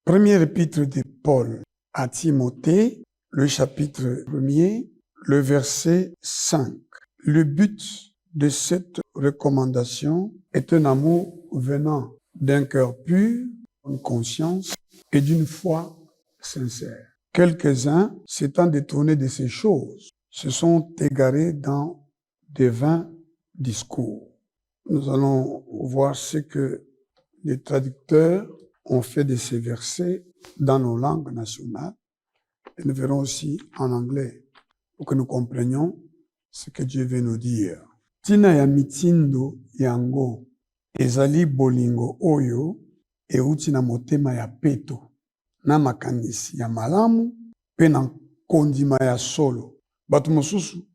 Première épître de Paul à Timothée, le chapitre 1er, le verset 5. Le but de cette recommandation est un amour venant d'un cœur pur, d'une conscience et d'une foi sincère. Quelques-uns, s'étant détournés de ces choses, se sont égarés dans de vains discours. Nous allons voir ce que les traducteurs ont fait de ces versets dans nos langues nationales. Et nous verrons aussi en anglais pour que nous comprenions ce que Dieu veut nous dire. Tina ya mitindo yango ezali bolingo oyo euti na motema ya peto na makanisi ya malamu pe na kondima ya solo. Bato mosusu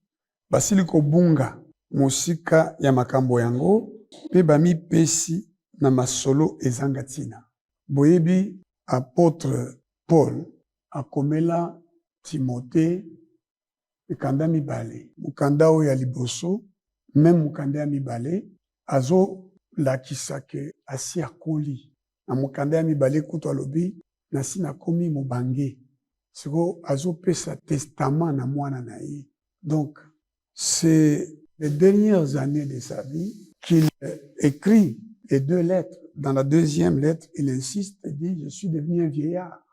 basili kobunga mosika ya makambo yango pe bamipesi na masolo ezanga tina. Boyebi apôtre Paul akomela Timothée mikanda mibale. Mukanda oyo ya liboso, même mukanda ya mibale, azo lakisa ke asi akoli. Na mukanda ya mibale kutu alobi, nasi nakomi mobange. Siko azo pesa testament na mwana na ye. Donc, c'est les dernières années de sa vie qu'il écrit les deux lettres. Dans la deuxième lettre, il insiste et dit, je suis devenu un vieillard.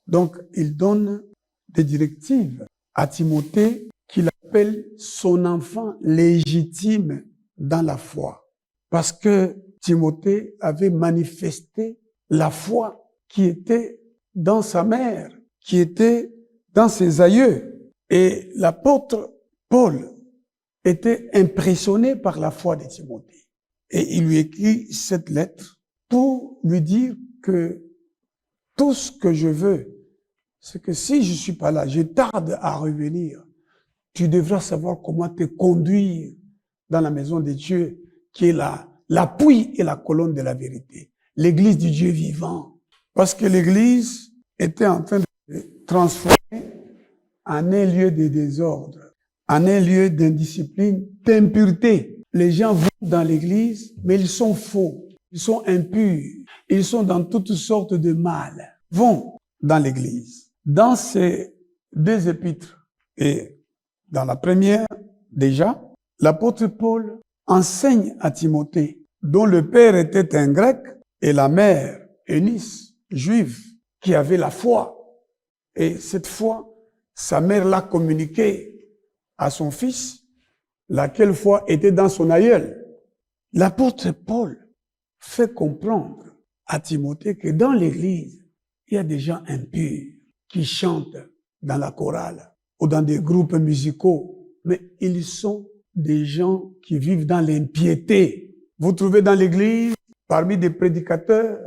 Donc, il donne des directives à Timothée qu'il appelle son enfant légitime dans la foi. Parce que Timothée avait manifesté la foi qui était dans sa mère, qui était dans ses aïeux. Et l'apôtre Paul était impressionné par la foi de Timothée. Et il lui écrit cette lettre pour lui dire que tout ce que je veux, c'est que si je ne suis pas là, je tarde à revenir, tu devras savoir comment te conduire dans la maison de Dieu, qui est l'appui et la colonne de la vérité. L'église du Dieu vivant. Parce que l'église était en train de se transformer en un lieu de désordre, en un lieu d'indiscipline, d'impureté. Les gens vont dans l'église, mais ils sont faux, ils sont impurs, ils sont dans toutes sortes de mal. Vont dans l'église. Dans ces deux épîtres, et dans la première, déjà, l'apôtre Paul enseigne à Timothée, dont le père était un grec et la mère, Eunice, juive, qui avait la foi. Et cette foi, sa mère l'a communiquée à son fils, laquelle foi était dans son aïeul. L'apôtre Paul fait comprendre à Timothée que dans l'église, il y a des gens impurs qui chantent dans la chorale ou dans des groupes musicaux, mais ils sont des gens qui vivent dans l'impiété. Vous trouvez dans l'église, parmi des prédicateurs,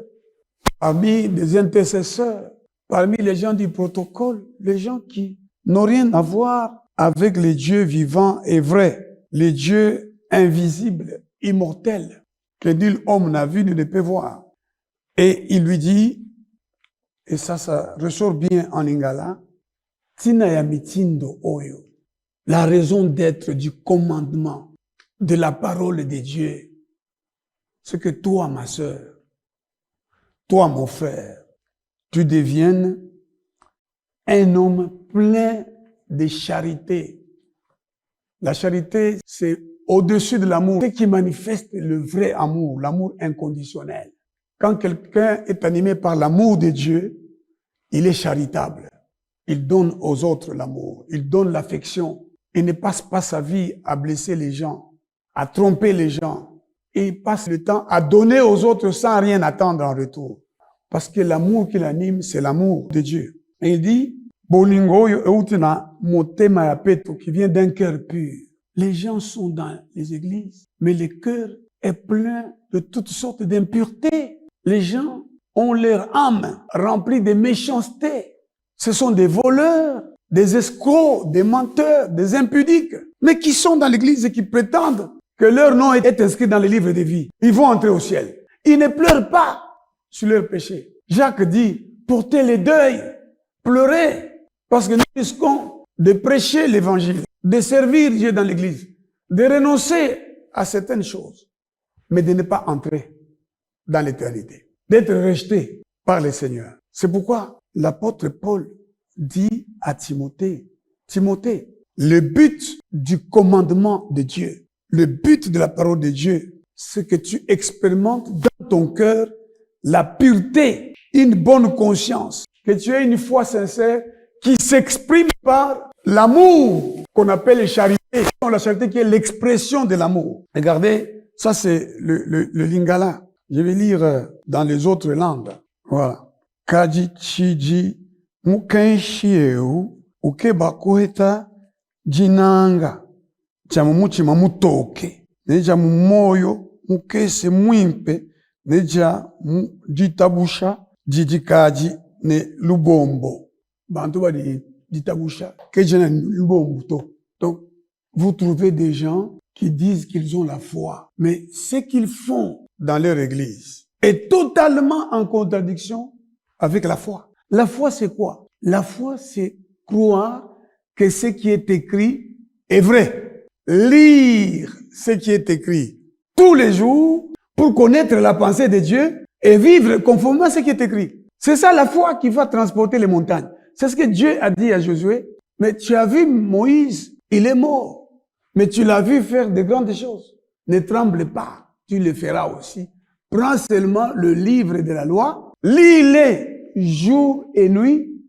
parmi des intercesseurs, parmi les gens du protocole, les gens qui n'ont rien à voir avec les dieux vivants et vrais, les dieux invisibles, immortels, que nul homme n'a vu ni ne peut voir. Et il lui dit, et ça ressort bien en lingala, Tina ya mitindo oyo, la raison d'être du commandement de la parole de Dieu, c'est que toi, ma sœur, toi, mon frère, tu deviennes un homme plein de charité. La charité, c'est au-dessus de l'amour, ce qui manifeste le vrai amour, l'amour inconditionnel. Quand quelqu'un est animé par l'amour de Dieu, il est charitable. Il donne aux autres l'amour, il donne l'affection. Il ne passe pas sa vie à blesser les gens, à tromper les gens. Et il passe le temps à donner aux autres sans rien attendre en retour. Parce que l'amour qui l'anime, c'est l'amour de Dieu. Et il dit, Bolingo eutina motema ya peto, qui vient d'un cœur pur. Les gens sont dans les églises, mais le cœur est plein de toutes sortes d'impuretés. Les gens ont leur âme remplie de méchanceté. Ce sont des voleurs, des escrocs, des menteurs, des impudiques, mais qui sont dans l'église et qui prétendent que leur nom est inscrit dans le livre de vie. Ils vont entrer au ciel. Ils ne pleurent pas sur leurs péchés. Jacques dit, portez les deuils, pleurez, parce que nous risquons de prêcher l'évangile, de servir Dieu dans l'église, de renoncer à certaines choses, mais de ne pas entrer dans l'éternité, d'être rejeté par le Seigneur. C'est pourquoi l'apôtre Paul dit à Timothée, Timothée, le but du commandement de Dieu, le but de la parole de Dieu, c'est que tu expérimentes dans ton cœur la pureté, une bonne conscience, que tu aies une foi sincère qui s'exprime par l'amour qu'on appelle la charité. La charité qui est l'expression de l'amour. Regardez, ça c'est le lingala. Je vais lire dans les autres langues. Voilà. Kaji chiji mukenshiyeu ukebakuheta jinanga jamumuchima mutoke neja mumoyo mukese mwimpe neja jitabusha jijikaji ne lubombo bantu badi jitabusha kejana lubombo to. Donc vous trouvez des gens qui disent qu'ils ont la foi, mais ce qu'ils font dans leur église est totalement en contradiction avec la foi. La foi, c'est quoi? La foi, c'est croire que ce qui est écrit est vrai. Lire ce qui est écrit tous les jours pour connaître la pensée de Dieu et vivre conformément à ce qui est écrit. C'est ça la foi qui va transporter les montagnes. C'est ce que Dieu a dit à Josué. Mais tu as vu Moïse, il est mort. Mais tu l'as vu faire de grandes choses. Ne tremble pas, tu le feras aussi. Prends seulement le livre de la loi, lis-le jour et nuit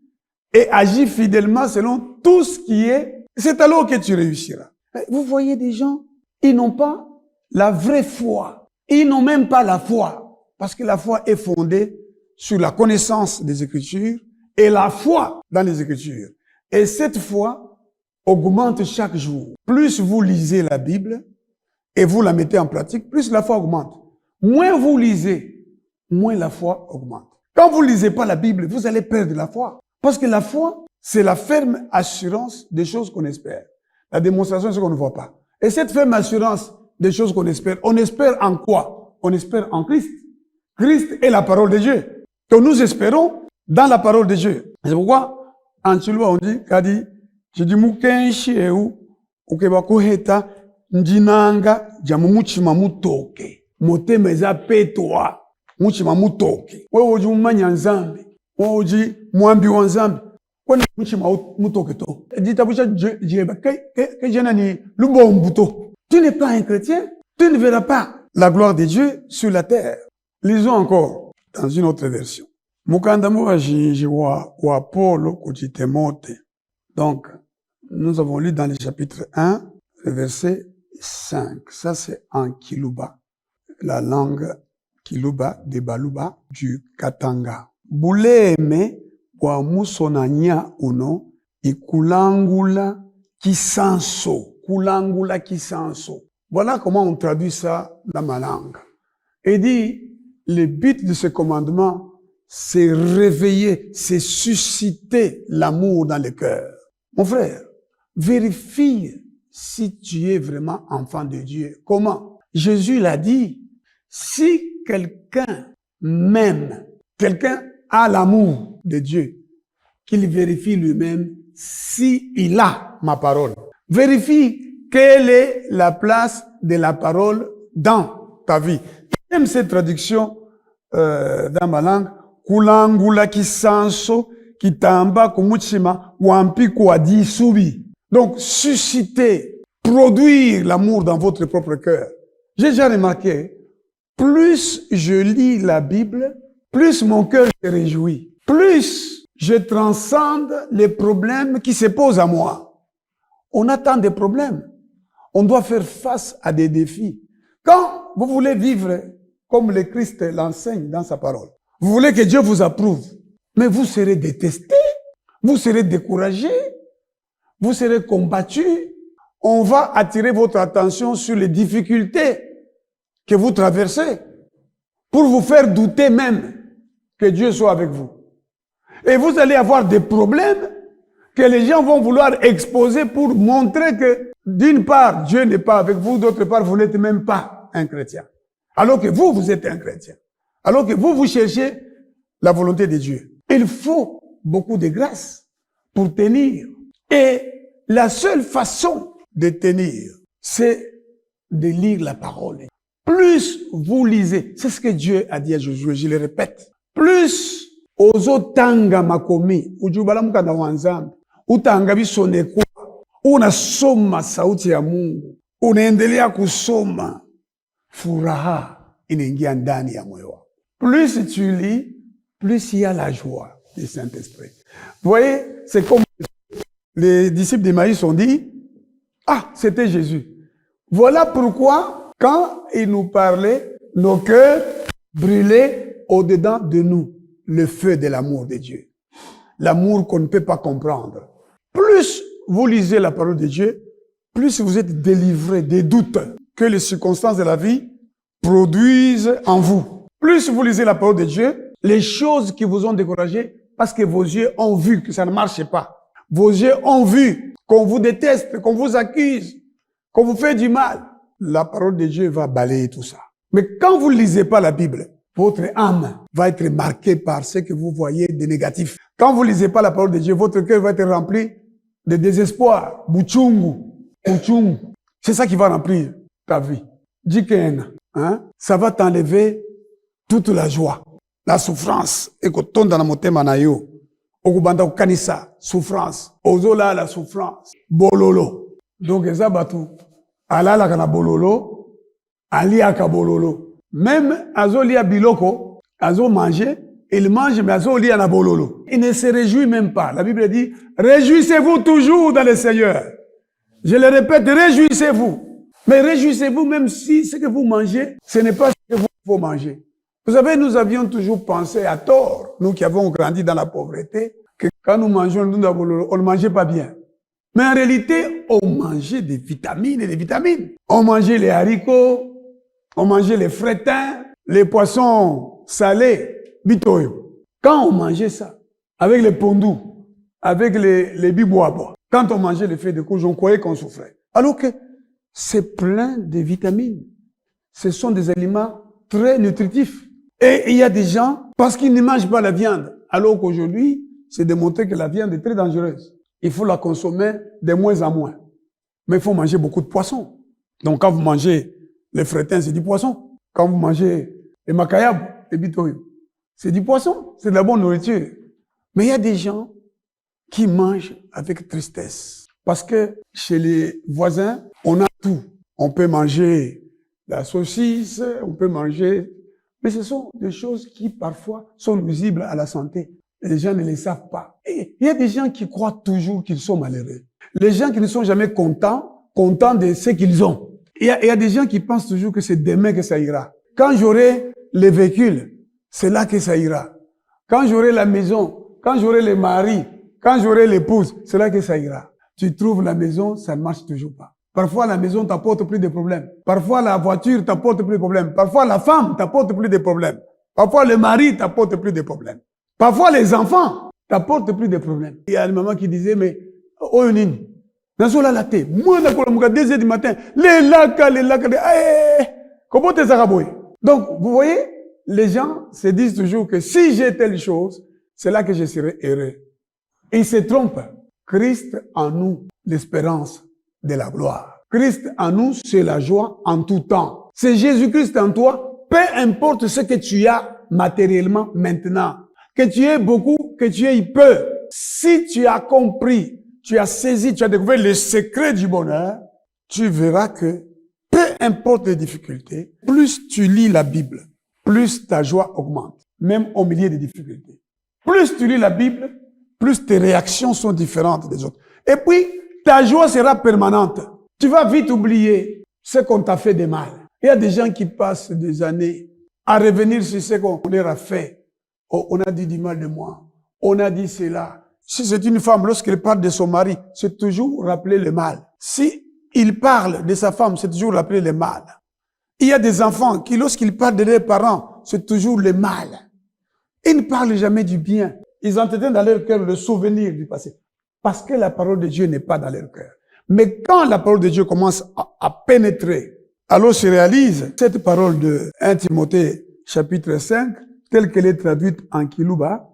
et agis fidèlement selon tout ce qui est. C'est alors que tu réussiras. Vous voyez des gens, ils n'ont pas la vraie foi. Ils n'ont même pas la foi. Parce que la foi est fondée sur la connaissance des Écritures et la foi dans les Écritures. Et cette foi augmente chaque jour. Plus vous lisez la Bible et vous la mettez en pratique, plus la foi augmente. Moins vous lisez, moins la foi augmente. Quand vous ne lisez pas la Bible, vous allez perdre la foi. Parce que la foi, c'est la ferme assurance des choses qu'on espère. La démonstration de ce qu'on ne voit pas. Et cette ferme assurance des choses qu'on espère, on espère en quoi? On espère en Christ. Christ est la parole de Dieu. Donc nous espérons dans la parole de Dieu. C'est pourquoi, en Chilwa, on dit, Kadi, je dis, Mukenshi eu, ukebakuheta, njinanga, jamumuchima mutoke. Motema eza petwa, muchima mutoke. Wewe uji umanya nzambe, wewe uji mwambi wa nzambe. Kwani muchima mutoke to. Ditabusha jeba, que jena ni lubombuto. Tu n'es pas un chrétien, tu ne verras pas la gloire de Dieu sur la terre. Lisons encore dans une autre version. Mukandamu wa Paulo kuti Timote. Donc, nous avons lu dans le chapitre 1, le verset 5. Ça, c'est en Kiluba, la langue Kiluba de Baluba du Katanga. Buleme wa musonanya uno ikulangula kisanso. Kulangula kisanso. Voilà comment on traduit ça dans ma langue. Et dit, le but de ce commandement, c'est réveiller, c'est susciter l'amour dans le cœur. Mon frère, vérifie si tu es vraiment enfant de Dieu. Comment? Jésus l'a dit, si quelqu'un m'aime, quelqu'un a l'amour de Dieu, qu'il vérifie lui-même s'il a ma parole. Vérifie quelle est la place de la parole dans ta vie. J'aime cette traduction dans ma langue. Kulangula kisanso kitamba kumuchima wampi kwa disubi. Donc, susciter, produire l'amour dans votre propre cœur. J'ai déjà remarqué, plus je lis la Bible, plus mon cœur se réjouit. Plus je transcende les problèmes qui se posent à moi. On a tant de problèmes. On doit faire face à des défis. Quand vous voulez vivre comme le Christ l'enseigne dans sa parole, vous voulez que Dieu vous approuve, mais vous serez détesté, vous serez découragé, vous serez combattu. On va attirer votre attention sur les difficultés que vous traversez pour vous faire douter même que Dieu soit avec vous. Et vous allez avoir des problèmes que les gens vont vouloir exposer pour montrer que, d'une part, Dieu n'est pas avec vous, d'autre part, vous n'êtes même pas un chrétien. Alors que vous êtes un chrétien. Alors que vous cherchez la volonté de Dieu. Il faut beaucoup de grâce pour tenir. Et la seule façon de tenir, c'est de lire la parole. Plus vous lisez, c'est ce que Dieu a dit à Josué, je le répète, plus ozotanga makomi ujubala mukanda wa nzambe utanga bisonekwa unasoma sauti ya Mungu unaendelea kusoma, furaha inaingia ndani ya moyo wako. Plus tu lis, plus il y a la joie du Saint-Esprit. Vous voyez, c'est comme les disciples d'Emmaüs ont dit, ah, c'était Jésus. Voilà pourquoi, quand il nous parlait, nos cœurs brûlaient au-dedans de nous le feu de l'amour de Dieu. L'amour qu'on ne peut pas comprendre. Plus vous lisez la parole de Dieu, plus vous êtes délivré des doutes que les circonstances de la vie produisent en vous. Plus vous lisez la parole de Dieu, les choses qui vous ont découragé, parce que vos yeux ont vu que ça ne marchait pas. Vos yeux ont vu qu'on vous déteste, qu'on vous accuse, qu'on vous fait du mal. La parole de Dieu va balayer tout ça. Mais quand vous ne lisez pas la Bible, votre âme va être marquée par ce que vous voyez de négatif. Quand vous ne lisez pas la parole de Dieu, votre cœur va être rempli de désespoir. Bouchungu. C'est ça qui va remplir ta vie. Dikena, hein? Ça va t'enlever toute la joie, la souffrance. Et que ton dans la motema na yo, okubanda kukanisa, souffrance. Ozola la souffrance. Bololo. Donc eza batu alala kana bololo, aliaka bololo. Même azolia biloko, azo manger, il mange mais azolia na bololo. Il ne se réjouit même pas. La Bible dit, réjouissez-vous toujours dans le Seigneur. Je le répète, réjouissez-vous. Mais réjouissez-vous même si ce que vous mangez, ce n'est pas ce que vous faut manger. Vous savez, nous avions toujours pensé à tort, nous qui avons grandi dans la pauvreté, que quand nous mangeons on ne mangeait pas bien. Mais en réalité, on mangeait des vitamines et des vitamines. On mangeait les haricots, on mangeait les frétins, les poissons salés, bitoyo. Quand on mangeait ça, avec les pondous, avec les bibois, quand on mangeait les feuilles de courge, on croyait qu'on souffrait. Alors que c'est plein de vitamines. Ce sont des aliments très nutritifs. Et il y a des gens, parce qu'ils ne mangent pas la viande, alors qu'aujourd'hui, c'est démontré que la viande est très dangereuse. Il faut la consommer de moins en moins. Mais il faut manger beaucoup de poissons. Donc quand vous mangez les frétins, c'est du poisson. Quand vous mangez les makayab, les bitoyo, c'est du poisson, c'est de la bonne nourriture. Mais il y a des gens qui mangent avec tristesse. Parce que chez les voisins, on a tout. On peut manger la saucisse, on peut manger... Mais ce sont des choses qui parfois sont nuisibles à la santé. Et les gens ne les savent pas. Et il y a des gens qui croient toujours qu'ils sont malheureux. Les gens qui ne sont jamais contents de ce qu'ils ont. Il y a des gens qui pensent toujours que c'est demain que ça ira. Quand j'aurai les véhicules, c'est là que ça ira. Quand j'aurai la maison, quand j'aurai les maris, quand j'aurai l'épouse, c'est là que ça ira. Tu trouves la maison, ça ne marche toujours pas. Parfois, la maison t'apporte plus de problèmes. Parfois, la voiture t'apporte plus de problèmes. Parfois, la femme t'apporte plus de problèmes. Parfois, le mari t'apporte plus de problèmes. Parfois, les enfants t'apportent plus de problèmes. Il y a une maman qui disait, mais, oh, nini, nazola la thé, moi, à 2 heures du matin, les laka, comment t'es araboy? Donc, vous voyez, les gens se disent toujours que si j'ai telle chose, c'est là que je serai heureux. Ils se trompent. Christ en nous, l'espérance de la gloire. Christ en nous, c'est la joie en tout temps. C'est Jésus-Christ en toi, peu importe ce que tu as matériellement maintenant. Que tu aies beaucoup, que tu aies peu. Si tu as compris, tu as saisi, tu as découvert le secret du bonheur, tu verras que peu importe les difficultés, plus tu lis la Bible, plus ta joie augmente, même au milieu des difficultés. Plus tu lis la Bible, plus tes réactions sont différentes des autres. Et puis, ta joie sera permanente. Tu vas vite oublier ce qu'on t'a fait de mal. Il y a des gens qui passent des années à revenir sur ce qu'on leur a fait. Oh, on a dit du mal de moi. On a dit cela. Si c'est une femme, lorsqu'elle parle de son mari, c'est toujours rappeler le mal. Si il parle de sa femme, c'est toujours rappeler le mal. Il y a des enfants qui, lorsqu'ils parlent de leurs parents, c'est toujours le mal. Ils ne parlent jamais du bien. Ils entretiennent dans leur cœur le souvenir du passé. Parce que la parole de Dieu n'est pas dans leur cœur. Mais quand la parole de Dieu commence à pénétrer, alors se réalise cette parole de 1 Timothée chapitre 5, telle qu'elle est traduite en Kiluba,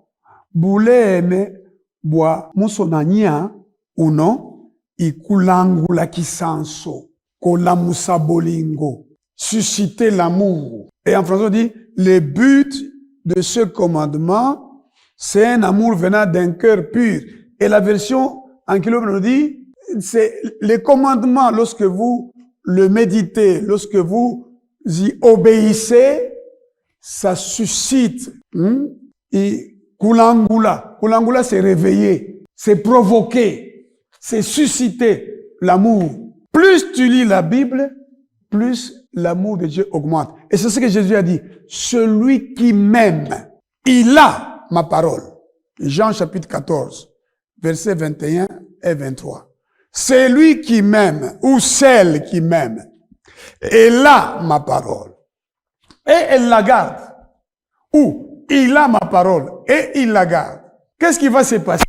Bouleme boa musonania uno ikulangula kisanso kolamusa bolingo, susciter l'amour. Et en français on dit, le but de ce commandement C'est un amour venant d'un cœur pur. Et la version en Kilomètre nous dit, c'est les commandements, lorsque vous le méditez, lorsque vous y obéissez, ça suscite. Et Kulangula. Kulangula, c'est réveiller, c'est provoquer, c'est susciter l'amour. Plus tu lis la Bible, plus l'amour de Dieu augmente. Et c'est ce que Jésus a dit. Celui qui m'aime, il a ma parole. Jean chapitre 14, versets 21 et 23. C'est lui qui m'aime, ou celle qui m'aime. Elle a ma parole. Et elle la garde. Ou il a ma parole et il la garde. Qu'est-ce qui va se passer?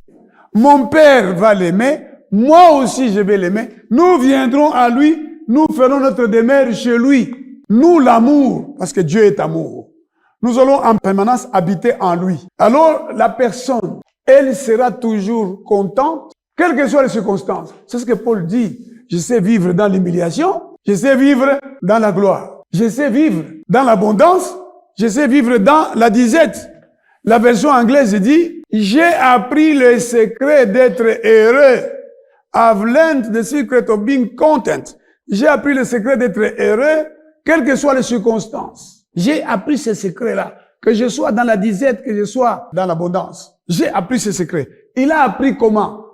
Mon Père va l'aimer, moi aussi je vais l'aimer. Nous viendrons à lui, nous ferons notre demeure chez lui. Nous l'amour, parce que Dieu est amour. Nous allons en permanence habiter en lui. Alors la personne, elle sera toujours contente, quelles que soient les circonstances. C'est ce que Paul dit. Je sais vivre dans l'humiliation, je sais vivre dans la gloire. Je sais vivre dans l'abondance, je sais vivre dans la disette. La version anglaise dit, j'ai appris le secret d'être heureux. I've learned the secret of being content. J'ai appris le secret d'être heureux, quelles que soient les circonstances. J'ai appris ce secret-là. Que je sois dans la disette, que je sois dans l'abondance. J'ai appris ce secret. Il a appris comment?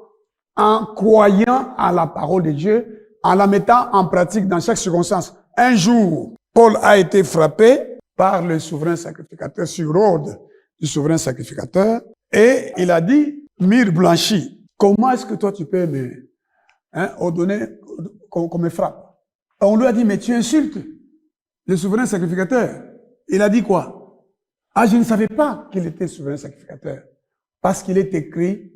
En croyant à la parole de Dieu, en la mettant en pratique dans chaque circonstance. Un jour, Paul a été frappé par le souverain sacrificateur sur ordre du souverain sacrificateur et il a dit, mire blanchi, comment est-ce que toi tu peux me ordonner qu'on me frappe? On lui a dit, mais tu insultes le souverain sacrificateur. Il a dit quoi? Ah, je ne savais pas qu'il était souverain sacrificateur. Parce qu'il est écrit,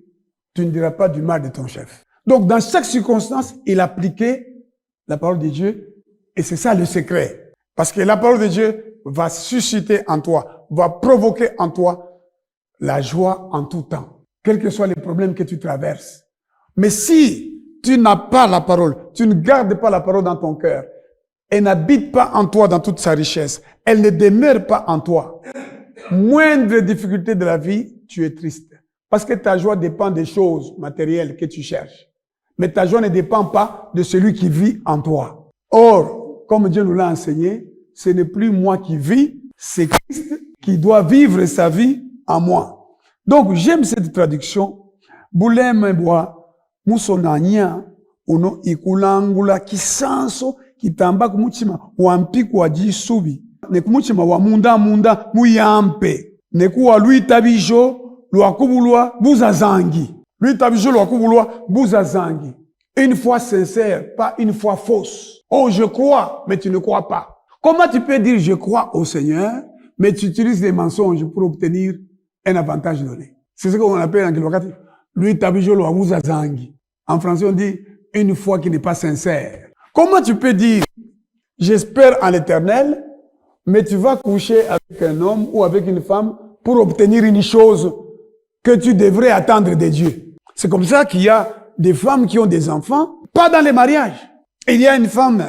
tu ne diras pas du mal de ton chef. Donc, dans chaque circonstance, il appliquait la parole de Dieu et c'est ça le secret. Parce que la parole de Dieu va susciter en toi, va provoquer en toi la joie en tout temps, quels que soient les problèmes que tu traverses. Mais si tu n'as pas la parole, tu ne gardes pas la parole dans ton cœur, elle n'habite pas en toi dans toute sa richesse, elle ne demeure pas en toi, moindre difficulté de la vie, tu es triste. Parce que ta joie dépend des choses matérielles que tu cherches. Mais ta joie ne dépend pas de celui qui vit en toi. Or, comme Dieu nous l'a enseigné, ce n'est plus moi qui vis, c'est Christ qui doit vivre sa vie en moi. Donc, j'aime cette traduction. Boulem bois, musonanya, uno ikulangula kisanso, kitamba kumuchima, wampiku wa jisubi. Ne kumuchima wa munda muyampe. Ne kuwa lui tabijo, luakubulwa buzazangi. Lui tabijo luakubulwa buzazangi. Une foi sincère, pas une foi fausse. Oh, je crois, mais tu ne crois pas. Comment tu peux dire je crois au Seigneur, mais tu utilises des mensonges pour obtenir un avantage donné? C'est ce qu'on appelle en locatif. Lui tabijo luakubulwa. En français, on dit une foi qui n'est pas sincère. Comment tu peux dire j'espère en l'Éternel, mais tu vas coucher avec un homme ou avec une femme pour obtenir une chose que tu devrais attendre de Dieu? C'est comme ça qu'il y a des femmes qui ont des enfants, pas dans les mariages. Il y a une femme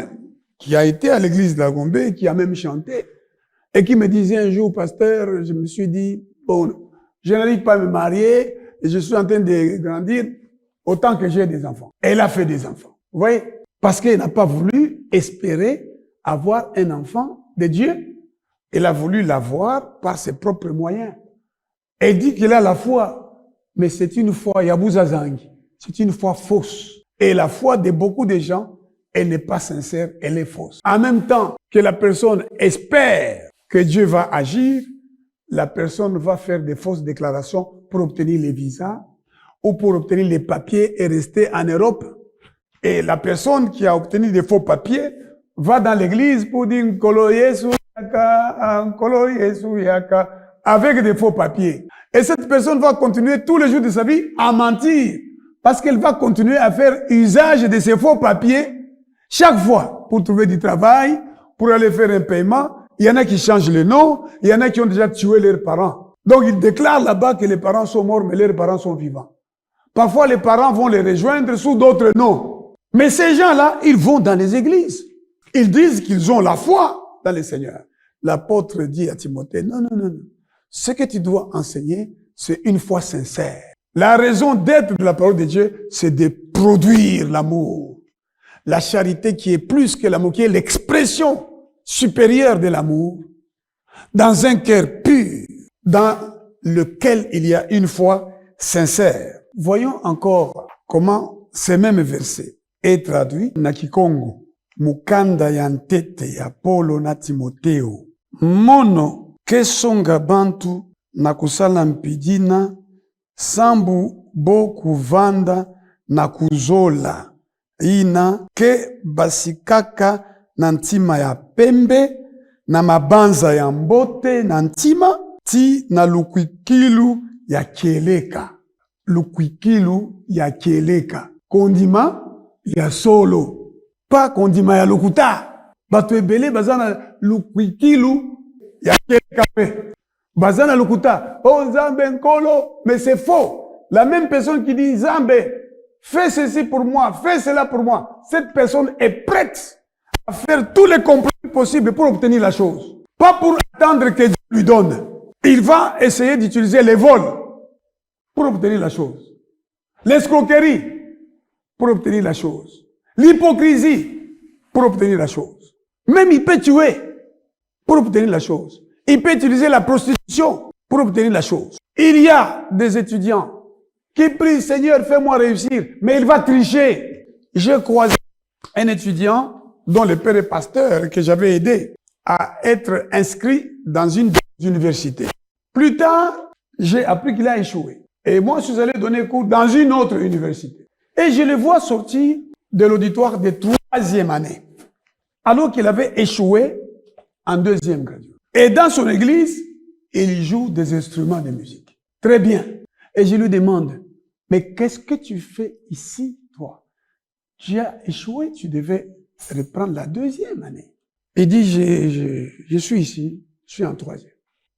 qui a été à l'église de la Gombe, qui a même chanté, et qui me disait un jour, pasteur, je me suis dit, bon, je n'arrive pas à me marier, et je suis en train de grandir, autant que j'ai des enfants. Elle a fait des enfants. Vous voyez? Parce qu'elle n'a pas voulu espérer avoir un enfant de Dieu. Elle a voulu l'avoir par ses propres moyens. Elle dit qu'elle a la foi, mais c'est une foi yabouzazangi. C'est une foi fausse. Et la foi de beaucoup de gens, elle n'est pas sincère, elle est fausse. En même temps que la personne espère que Dieu va agir, la personne va faire des fausses déclarations pour obtenir les visas ou pour obtenir les papiers et rester en Europe. Et la personne qui a obtenu des faux papiers va dans l'église pour dire Nkolo Yesu Yaka, avec des faux papiers. Et cette personne va continuer tous les jours de sa vie à mentir. Parce qu'elle va continuer à faire usage de ces faux papiers chaque fois pour trouver du travail, pour aller faire un paiement. Il y en a qui changent le nom, il y en a qui ont déjà tué leurs parents. Donc ils déclarent là-bas que les parents sont morts, mais leurs parents sont vivants. Parfois les parents vont les rejoindre sous d'autres noms. Mais ces gens-là, ils vont dans les églises. Ils disent qu'ils ont la foi dans le Seigneur. L'apôtre dit à Timothée, non. Ce que tu dois enseigner, c'est une foi sincère. La raison d'être de la parole de Dieu, c'est de produire l'amour. La charité qui est plus que l'amour, qui est l'expression supérieure de l'amour, dans un cœur pur, dans lequel il y a une foi sincère. Voyons encore comment ce même verset est traduit na Kikongo. Mukanda ya ntete ya Paulo na Timoteo. Mono kesonga bantu na kusala mpidina sambu bo kuvanda na kuzola ina ke basikaka na ntima ya pembe na mabanza ya mbote na ntima ti na lukwikilu ya kieleka. Lukwikilu ya kieleka. Kondima ya solo. Pas kondima ya lokuta. Bato ebele bazana lukwikilu ya kieleka. Bazana lokuta. Oh Nzambe nkolo. Mais c'est faux. La même personne qui dit Nzambe, fais ceci pour moi, fais cela pour moi. Cette personne est prête à faire tous les compromis possibles pour obtenir la chose. Pas pour attendre que Dieu lui donne. Il va essayer d'utiliser les vols pour obtenir la chose. L'escroquerie pour obtenir la chose. L'hypocrisie pour obtenir la chose. Même il peut tuer pour obtenir la chose. Il peut utiliser la prostitution pour obtenir la chose. Il y a des étudiants qui prient, Seigneur, fais-moi réussir, mais il va tricher. J'ai croisé un étudiant dont le père est pasteur, que j'avais aidé à être inscrit dans une université. Plus tard, j'ai appris qu'il a échoué. Et moi, je suis allé donner cours dans une autre université. Et je le vois sortir de l'auditoire de 3e année, alors qu'il avait échoué en 2e graduat. Et dans son église, il joue des instruments de musique. Très bien. Et je lui demande, mais qu'est-ce que tu fais ici, toi? Tu as échoué, tu devais reprendre la 2e année. Il dit, je suis ici, je suis en 3e.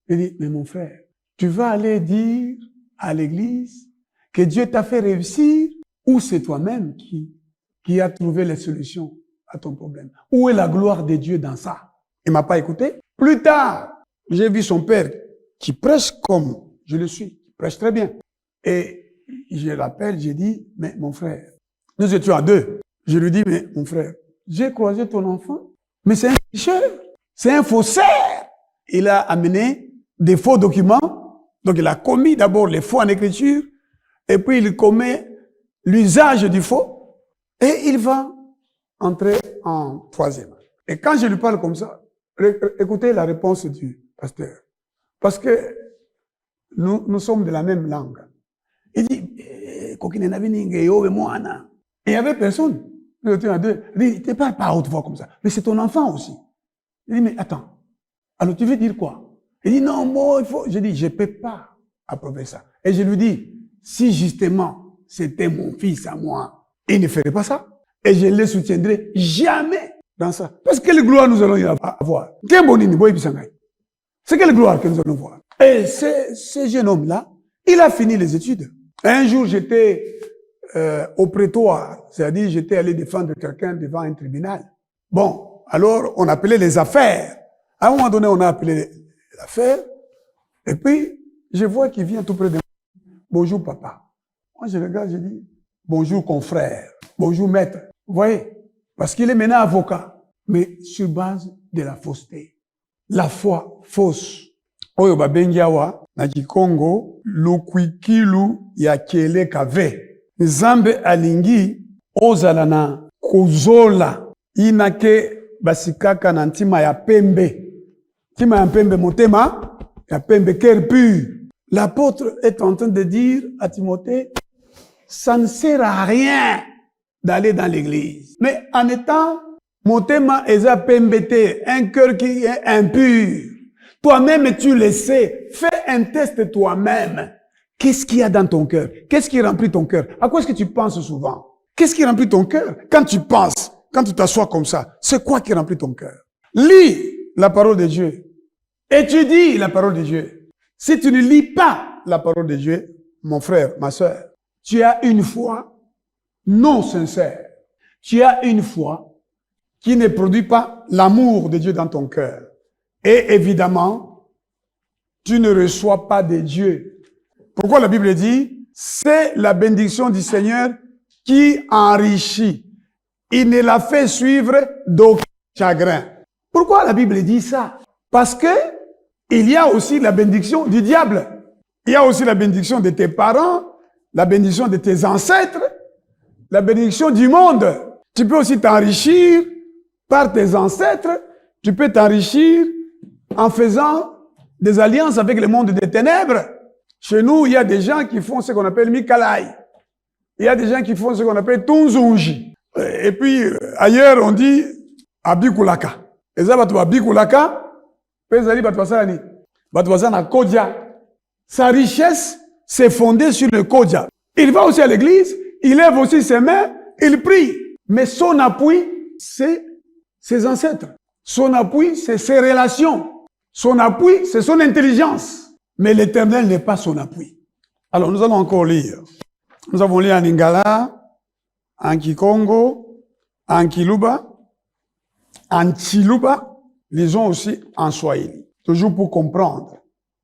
Il dit, mais mon frère, tu vas aller dire à l'église que Dieu t'a fait réussir, ou c'est toi-même qui a trouvé les solutions à ton problème? Où est la gloire de Dieu dans ça? Il m'a pas écouté. Plus tard, j'ai vu son père qui prêche comme je le suis, qui prêche très bien. Et je l'appelle, j'ai dit, mais mon frère, nous étions à 2. Je lui dis, mais mon frère, j'ai croisé ton enfant, mais c'est un tricheur, c'est un faussaire. Il a amené des faux documents, donc il a commis d'abord les faux en écriture, et puis il commet l'usage du faux, et il va entrer en 3e. Et quand je lui parle comme ça, écoutez la réponse du pasteur. Parce que nous sommes de la même langue. Il dit, il n'y avait personne. Il dit, tu ne parles pas à haute voix comme ça. Mais c'est ton enfant aussi. Il dit, mais attends. Alors tu veux dire quoi? Il dit, non, moi, il faut. Je dis, je ne peux pas approuver ça. Et je lui dis, si justement c'était mon fils à moi, il ne ferait pas ça. Et je ne le soutiendrai jamais dans ça. Parce que quelle gloire nous allons y avoir? C'est quelle gloire que nous allons voir? Et ce jeune homme-là, il a fini les études. Un jour, j'étais au prétoire, c'est-à-dire j'étais allé défendre quelqu'un devant un tribunal. Bon, alors on appelait les affaires. À un moment donné, on a appelé l'affaire, et puis je vois qu'il vient tout près de moi. Bonjour papa. Moi je regarde, je dis bonjour confrère, bonjour maître. Vous voyez? Parce qu'il est maintenant avocat, mais sur base de la fausseté. La foi fausse. Oyo babengi awa na Kikongo lukwikilu ya kieleka ve. Nzambe alingi ozala na kuzola inake basikaka na ntima ya pembe. Ntima ya pembe motema ya pembe cœur pur. L'apôtre est en train de dire à Timothée, ça ne sert à rien d'aller dans l'église. Mais en étant motema eza pembete, un cœur qui est impur. Toi-même, tu le sais. Fais un test toi-même. Qu'est-ce qu'il y a dans ton cœur? Qu'est-ce qui remplit ton cœur? À quoi est-ce que tu penses souvent? Qu'est-ce qui remplit ton cœur? Quand tu penses, quand tu t'assois comme ça, c'est quoi qui remplit ton cœur? Lis la parole de Dieu. Étudie la parole de Dieu. Si tu ne lis pas la parole de Dieu, mon frère, ma sœur, tu as une foi non sincère. Tu as une foi qui ne produit pas l'amour de Dieu dans ton cœur. Et évidemment, tu ne reçois pas de Dieu Pourquoi la Bible dit, c'est la bénédiction du Seigneur qui enrichit. Il ne la fait suivre d'aucun chagrin. Pourquoi la Bible dit ça? Parce que il y a aussi la bénédiction du diable. Il y a aussi la bénédiction de tes parents, la bénédiction de tes ancêtres, la bénédiction du monde. Tu peux aussi t'enrichir par tes ancêtres. Tu peux t'enrichir en faisant des alliances avec le monde des ténèbres. Chez nous, il y a des gens qui font ce qu'on appelle Mikalai. Il y a des gens qui font ce qu'on appelle Tunzunji. Et puis, ailleurs, on dit Abikulaka. Et ça, Abikulaka, sa richesse s'est fondée sur le Kodja. Il va aussi à l'église, il lève aussi ses mains, il prie. Mais son appui, c'est ses ancêtres. Son appui, c'est ses relations. Son appui, c'est son intelligence. Mais l'Éternel n'est pas son appui. Alors, nous allons encore lire. Nous avons lu en Lingala, en Kikongo, en Kiluba, en Chiluba. Lisons aussi en Swahili. Toujours pour comprendre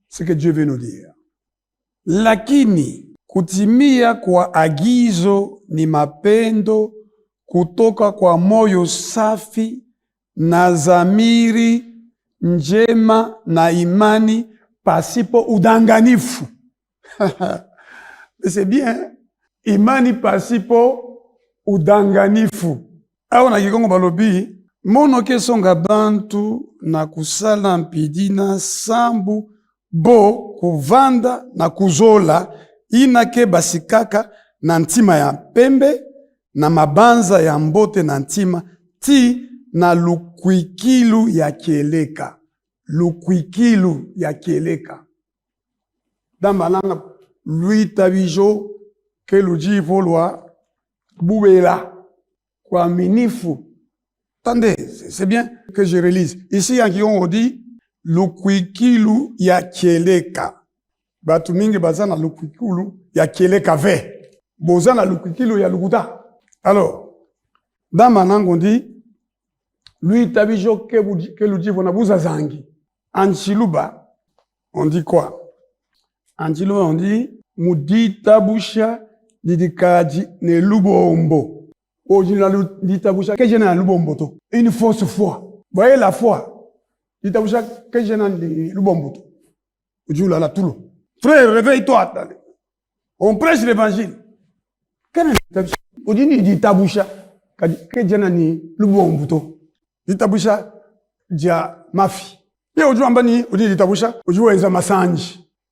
ce que Dieu veut nous dire. Lakini kutimia kwa agizo ni mapendo kutoka kwa moyo safi na dhamiri njema na imani pasipo udanganifu. C'est bien. Imani pasipo udanganifu. Awa na Kikongo balobi, mono kesonga bantu na kusala mpidina sambu bo kuvanda na kuzola inake basikaka na ntima ya pembe na mabanza ya mbote na ntima ti na lukwikilu ya kieleka. Lukwikilu ya kieleka. Dambalanga luita bijo ke luji volwa bubela kwa minifu. Attendez, c'est bien que je relise. Ici, en Kion, on dit lukwikilu ya kieleka. Batu mingi bazana lukwikilu ya kieleka ve. Bozana lukwikilu ya lukuta. Alors, dans ma langue, on dit lui tabijo ke luji vona buza zangi. En Chiluba, on dit quoi? En Chiluba, on dit mudi tabusha didikaji ne lubombo. Une fausse foi. Vous voyez la foi. Frère, réveille-toi. On prêche l'évangile.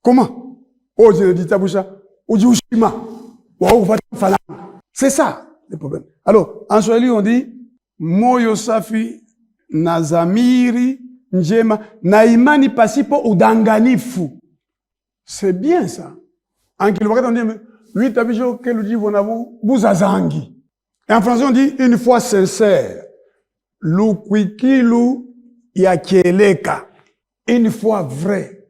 Comment? C'est ça. Le problème. Alors, en Swahili, on dit moyo safi na zamiri njema na imani pasipo udanganifu. C'est bien ça. En Kiluba, on dit lui tabijo ke luji vonavu buzazangi. Et en français, on dit une foi sincère. Lukwikilu ya kieleka. Une foi vraie.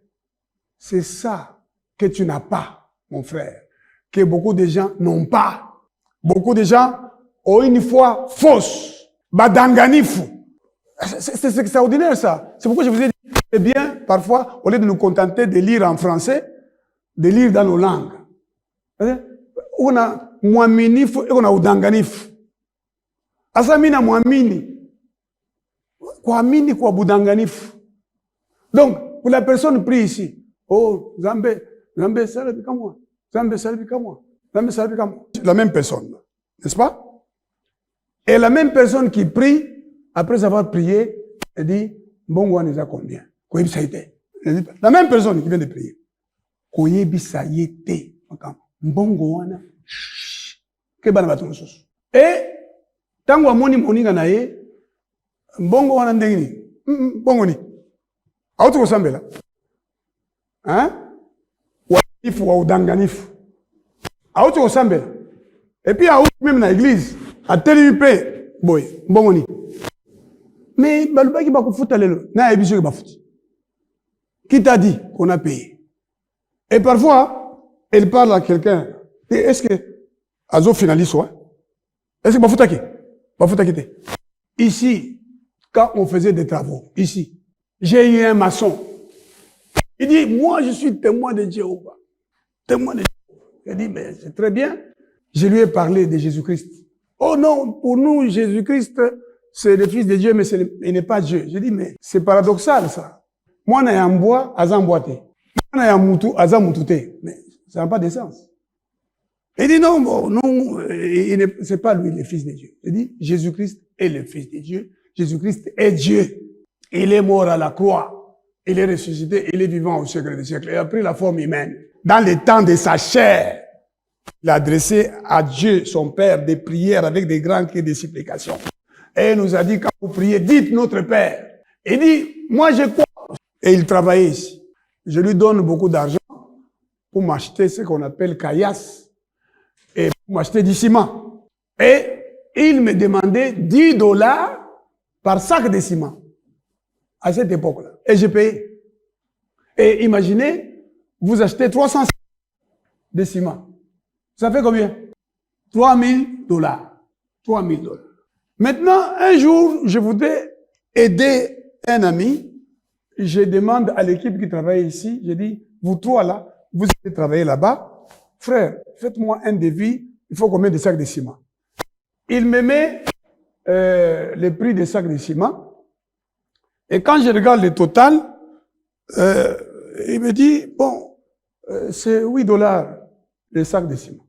C'est ça que tu n'as pas, mon frère. Que beaucoup de gens n'ont pas. Beaucoup de gens ont une foi fausse. Badanganifu. C'est extraordinaire ça. C'est pourquoi je vous ai dit, c'est bien, parfois, au lieu de nous contenter de lire en français, de lire dans nos langues. On a mwaminifu et on a udanganifu. Asa mina mwamini. Kuamini kwa budanganifu. Donc, pour la personne prie ici, oh, Zambé, salve comme moi. Zambé, salve comme moi. La même personne, n'est-ce pas? Et la même personne qui prie, après avoir prié, elle dit, bon, on est à combien? La même personne qui vient de prier. Et, tant que moni moninga na ye, mbongo wana ndengini, mbongo ni. Auto kosambela. Hein? Waifu wa udanganifu. Aouti au sambel. Et puis, aouti même dans l'église. A téléviper. Boy, bon, mais, baluba qui va foutre lelo. Na ebiso qui va foutre. Qui t'a dit qu'on a payé? Et parfois, elle parle à quelqu'un. Est-ce que, azo finaliste, soit? Est-ce que va foutre qui? Va foutre qui? Ici, quand on faisait des travaux, ici, j'ai eu un maçon. Il dit, moi, je suis témoin de Jéhovah. témoin de Jéhovah. Il dit, mais c'est très bien. Je lui ai parlé de Jésus-Christ. Oh non, pour nous, Jésus-Christ, c'est le Fils de Dieu, mais il n'est pas Dieu. Je dis, mais c'est paradoxal, ça. Moi, je suis en bois, je suis en boité. Moi, je suis en moutou, je suis en moutouté. Mais ça n'a pas de sens. Il dit, non, bon, non, c'est pas lui le Fils de Dieu. Il dit, Jésus-Christ est le Fils de Dieu. Jésus-Christ est Dieu. Il est mort à la croix. Il est ressuscité. Il est vivant au siècle des siècles. Il a pris la forme humaine. Dans le temps de sa chair, il a adressé à Dieu, son Père, des prières avec des grands cris de supplication. Et il nous a dit, quand vous priez, dites notre Père. Il dit, moi j'ai quoi? Et il travaillait ici. Je lui donne beaucoup d'argent pour m'acheter ce qu'on appelle caillasse et pour m'acheter du ciment. Et il me demandait $10 par sac de ciment à cette époque-là. Et j'ai payé. Et imaginez, vous achetez 300 sacs de ciment. Ça fait combien? $3 000. $3 000. Maintenant, un jour, je voudrais aider un ami. Je demande à l'équipe qui travaille ici, je dis, vous trois là, vous allez travailler là-bas. Frère, faites-moi un devis, il faut combien de sacs de ciment? Il me met le prix des sacs de ciment. Et quand je regarde le total, il me dit, bon, c'est $8 le sac de ciment.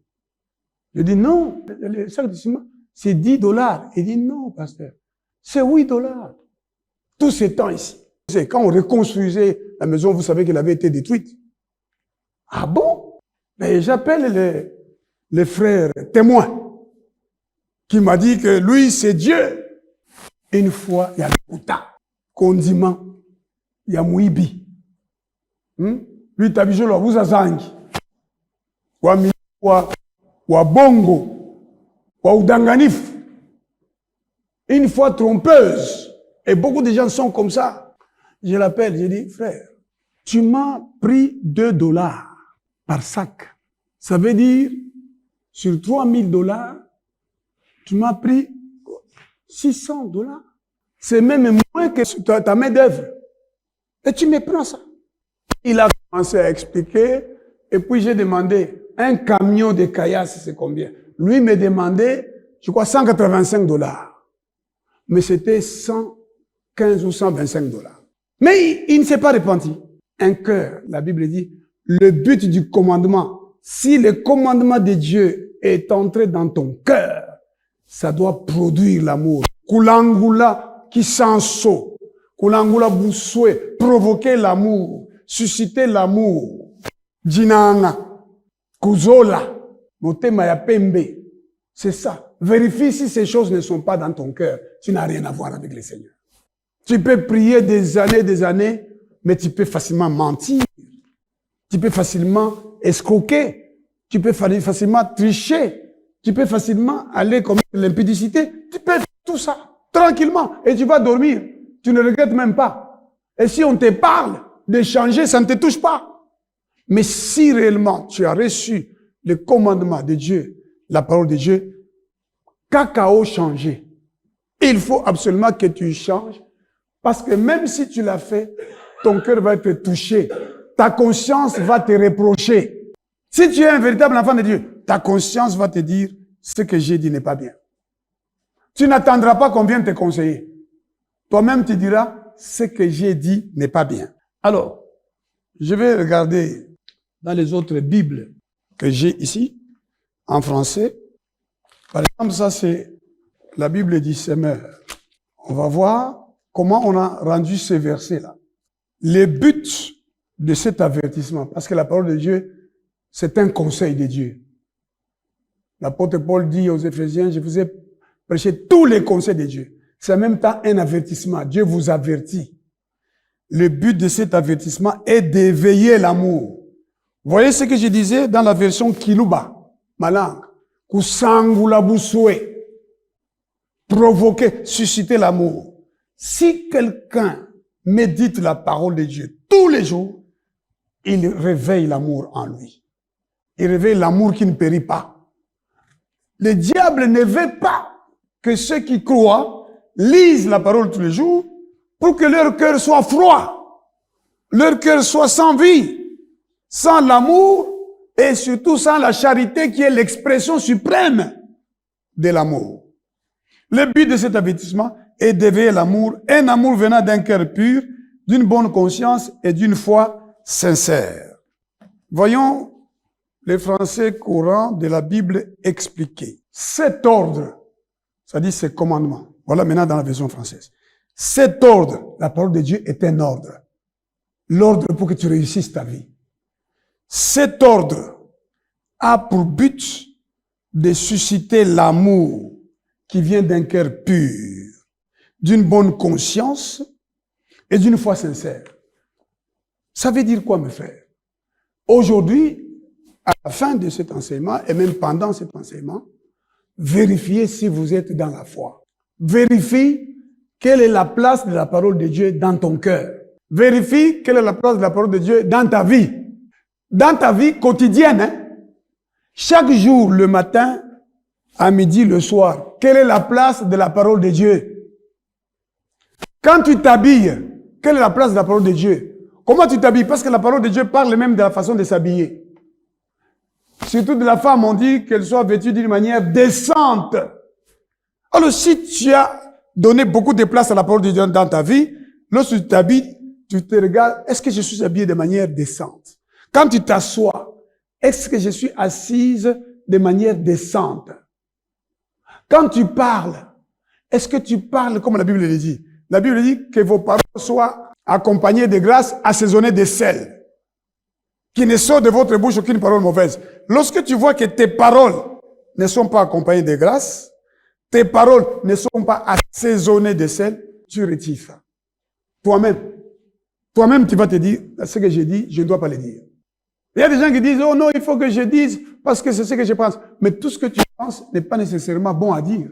Je dis, non, le sac de ciment, c'est $10. Il dit, non, pasteur, c'est $8. Tout ce temps ici. Quand on reconstruisait la maison, vous savez qu'elle avait été détruite. Ah bon? Mais j'appelle les frères témoins qui m'a dit que lui, c'est Dieu. Une fois, il y a le Kouta, condiment, il y a Mouibi. Lui, Tabijo, là, vous azangi. Wa bongo. Wa udanganif. Une fois trompeuse. Et beaucoup de gens sont comme ça. Je l'appelle, je dis, frère, tu m'as pris $2 par sac. Ça veut dire, sur $3 000, tu m'as pris $600. C'est même moins que ta main d'œuvre. Et tu me prends ça. Il a commencé à expliquer, et puis j'ai demandé, un camion de caillasse, c'est combien? Lui me demandait, je crois, $185. Mais c'était 115 ou $125. Mais il ne s'est pas repenti. Un cœur, la Bible dit, le but du commandement, si le commandement de Dieu est entré dans ton cœur, ça doit produire l'amour. Kulangula kisanso, kulangula buswe, provoquer l'amour, susciter l'amour. Jinanga, kuzola, motema ya pembe. C'est ça. Vérifie si ces choses ne sont pas dans ton cœur. Tu n'as rien à voir avec le Seigneur. Tu peux prier des années, mais tu peux facilement mentir. Tu peux facilement escroquer. Tu peux facilement tricher. Tu peux facilement aller commettre l'impudicité. Tu peux faire tout ça tranquillement et tu vas dormir. Tu ne regrettes même pas. Et si on te parle de changer, ça ne te touche pas. Mais si réellement tu as reçu le commandement de Dieu, la parole de Dieu, cacao changé. Il faut absolument que tu changes. Parce que même si tu l'as fait, ton cœur va être touché. Ta conscience va te reprocher. Si tu es un véritable enfant de Dieu, ta conscience va te dire, ce que j'ai dit n'est pas bien. Tu n'attendras pas qu'on vienne te conseiller. Toi-même, tu diras, ce que j'ai dit n'est pas bien. Alors, je vais regarder dans les autres Bibles que j'ai ici, en français. Par exemple, ça c'est la Bible du Semeur. On va voir comment on a rendu ces versets-là. Le but de cet avertissement, parce que la parole de Dieu, c'est un conseil de Dieu. L'apôtre Paul dit aux Éphésiens, je vous ai prêché tous les conseils de Dieu. C'est en même temps un avertissement. Dieu vous avertit. Le but de cet avertissement est d'éveiller l'amour. Vous voyez ce que je disais dans la version Kiluba, ma langue. Kusangula buswe. Provoquer, susciter l'amour. Si quelqu'un médite la parole de Dieu tous les jours, il réveille l'amour en lui. Il réveille l'amour qui ne périt pas. Le diable ne veut pas que ceux qui croient lisent la parole tous les jours pour que leur cœur soit froid, leur cœur soit sans vie, sans l'amour et surtout sans la charité qui est l'expression suprême de l'amour. Le but de cet avertissement est d'éveiller l'amour, un amour venant d'un cœur pur, d'une bonne conscience et d'une foi sincère. Voyons les français courants de la Bible expliquer. Cet ordre, ça dit ces commandements. Voilà maintenant dans la version française. Cet ordre, la parole de Dieu est un ordre. L'ordre pour que tu réussisses ta vie. Cet ordre a pour but de susciter l'amour qui vient d'un cœur pur, d'une bonne conscience et d'une foi sincère. Ça veut dire quoi, mes frères? Aujourd'hui, à la fin de cet enseignement, et même pendant cet enseignement, vérifiez si vous êtes dans la foi. Vérifie quelle est la place de la parole de Dieu dans ton cœur. Vérifie quelle est la place de la parole de Dieu dans ta vie. Dans ta vie quotidienne, hein? Chaque jour, le matin, à midi, le soir, quelle est la place de la parole de Dieu? Quand tu t'habilles, quelle est la place de la parole de Dieu? Comment tu t'habilles? Parce que la parole de Dieu parle même de la façon de s'habiller. Surtout de la femme, on dit qu'elle soit vêtue d'une manière décente. Alors, si tu as donné beaucoup de place à la parole de Dieu dans ta vie, lorsque tu t'habilles, tu te regardes, est-ce que je suis habillé de manière décente? Quand tu t'assois, est-ce que je suis assise de manière décente? Quand tu parles, est-ce que tu parles comme la Bible le dit? La Bible dit que vos paroles soient accompagnées de grâce, assaisonnées de sel. Qui ne sort de votre bouche aucune parole mauvaise. Lorsque tu vois que tes paroles ne sont pas accompagnées de grâce, tes paroles ne sont pas assaisonnées de sel, tu retires ça. Toi-même. Toi-même, tu vas te dire, ce que j'ai dit, je ne dois pas le dire. Il y a des gens qui disent, oh non, il faut que je dise parce que c'est ce que je pense. Mais tout ce que tu penses n'est pas nécessairement bon à dire.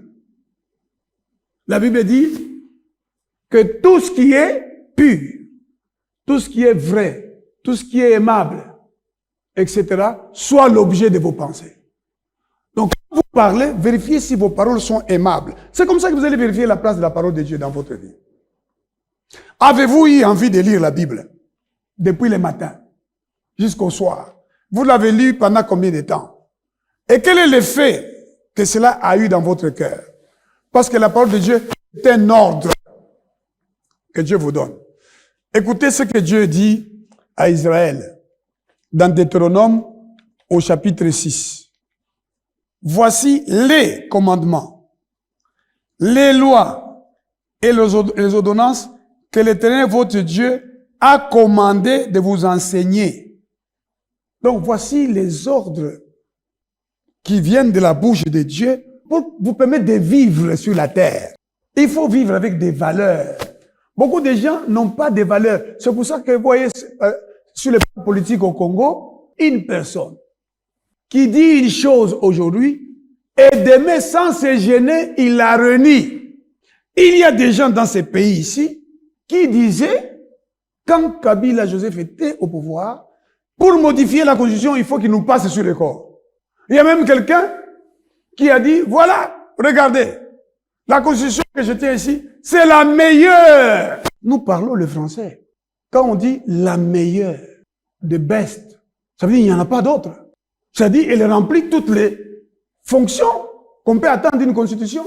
La Bible dit que tout ce qui est pur, tout ce qui est vrai, tout ce qui est aimable, etc., soit l'objet de vos pensées. Donc, quand vous parlez, vérifiez si vos paroles sont aimables. C'est comme ça que vous allez vérifier la place de la parole de Dieu dans votre vie. Avez-vous eu envie de lire la Bible depuis le matin jusqu'au soir? Vous l'avez lu pendant combien de temps? Et quel est l'effet que cela a eu dans votre cœur? Parce que la parole de Dieu est un ordre que Dieu vous donne. Écoutez ce que Dieu dit à Israël dans Deutéronome au chapitre 6. Voici les commandements, les lois et les ordonnances que l'Éternel votre Dieu a commandé de vous enseigner. Donc voici les ordres qui viennent de la bouche de Dieu pour vous permettre de vivre sur la terre. Il faut vivre avec des valeurs. Beaucoup de gens n'ont pas de valeurs. C'est pour ça que vous voyez sur le plan politique au Congo, une personne qui dit une chose aujourd'hui et demain, sans se gêner, il la renie. Il y a des gens dans ces pays ici qui disaient, quand Kabila Joseph était au pouvoir, pour modifier la Constitution, il faut qu'il nous passe sur le corps. Il y a même quelqu'un qui a dit, voilà, regardez, la Constitution que je tiens ici, c'est la meilleure. Nous parlons le français. Quand on dit la meilleure, the best, ça veut dire qu'il n'y en a pas d'autre. Ça dit, elle remplit toutes les fonctions qu'on peut attendre d'une Constitution.